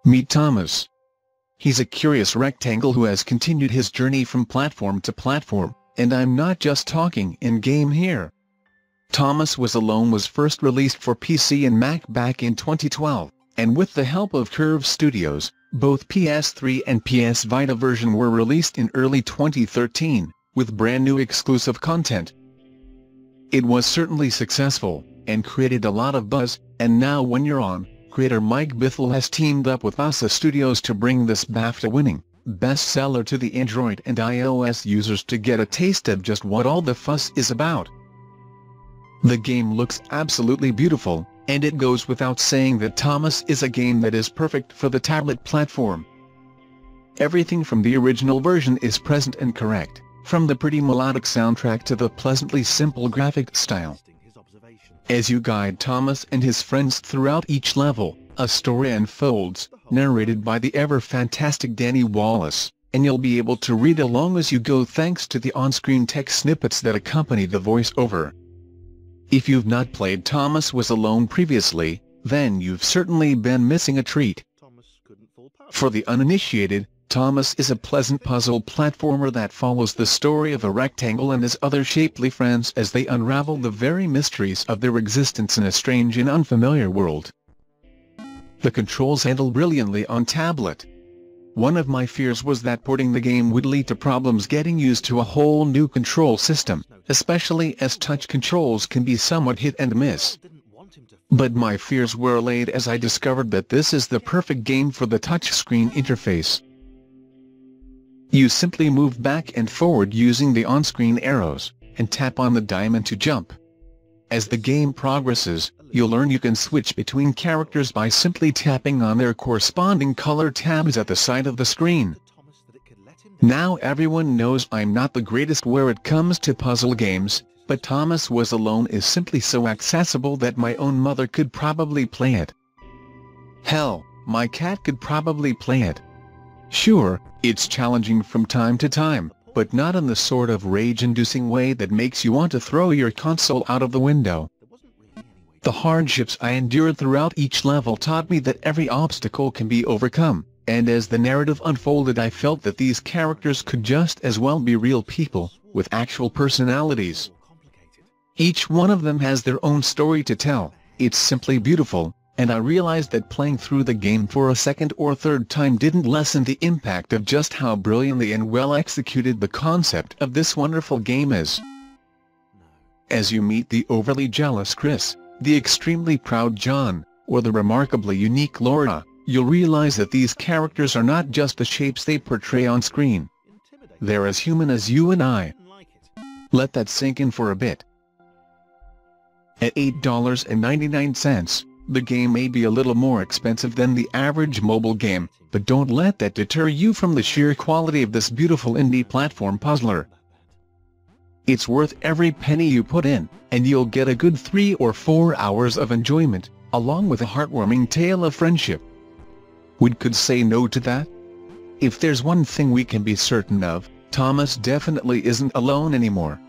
Meet Thomas. He's a curious rectangle who has continued his journey from platform to platform, and I'm not just talking in-game here. Thomas Was Alone was first released for PC and Mac back in 2012, and with the help of Curve Studios, both PS3 and PS Vita version were released in early 2013, with brand new exclusive content. It was certainly successful, and created a lot of buzz, and now When You're On, creator Mike Bithell has teamed up with Bossa Studios to bring this BAFTA-winning bestseller to the Android and iOS users to get a taste of just what all the fuss is about. The game looks absolutely beautiful, and it goes without saying that Thomas is a game that is perfect for the tablet platform. Everything from the original version is present and correct, from the pretty melodic soundtrack to the pleasantly simple graphic style. As you guide Thomas and his friends throughout each level, a story unfolds, narrated by the ever-fantastic Danny Wallace, and you'll be able to read along as you go thanks to the on-screen text snippets that accompany the voice-over. If you've not played Thomas Was Alone previously, then you've certainly been missing a treat. For the uninitiated, Thomas is a pleasant puzzle platformer that follows the story of a rectangle and his other shapely friends as they unravel the very mysteries of their existence in a strange and unfamiliar world. The controls handle brilliantly on tablet. One of my fears was that porting the game would lead to problems getting used to a whole new control system, especially as touch controls can be somewhat hit and miss. But my fears were allayed as I discovered that this is the perfect game for the touchscreen interface. You simply move back and forward using the on-screen arrows, and tap on the diamond to jump. As the game progresses, you'll learn you can switch between characters by simply tapping on their corresponding color tabs at the side of the screen. Now everyone knows I'm not the greatest where it comes to puzzle games, but Thomas Was Alone is simply so accessible that my own mother could probably play it. Hell, my cat could probably play it. Sure, it's challenging from time to time, but not in the sort of rage-inducing way that makes you want to throw your console out of the window. The hardships I endured throughout each level taught me that every obstacle can be overcome, and as the narrative unfolded I felt that these characters could just as well be real people, with actual personalities. Each one of them has their own story to tell. It's simply beautiful, and I realized that playing through the game for a second or third time didn't lessen the impact of just how brilliantly and well executed the concept of this wonderful game is. As you meet the overly jealous Chris, the extremely proud John, or the remarkably unique Laura, you'll realize that these characters are not just the shapes they portray on screen. They're as human as you and I. Let that sink in for a bit. At $8.99, the game may be a little more expensive than the average mobile game, but don't let that deter you from the sheer quality of this beautiful indie platform puzzler. It's worth every penny you put in, and you'll get a good 3 or 4 hours of enjoyment, along with a heartwarming tale of friendship. We could say no to that? If there's one thing we can be certain of, Thomas definitely isn't alone anymore.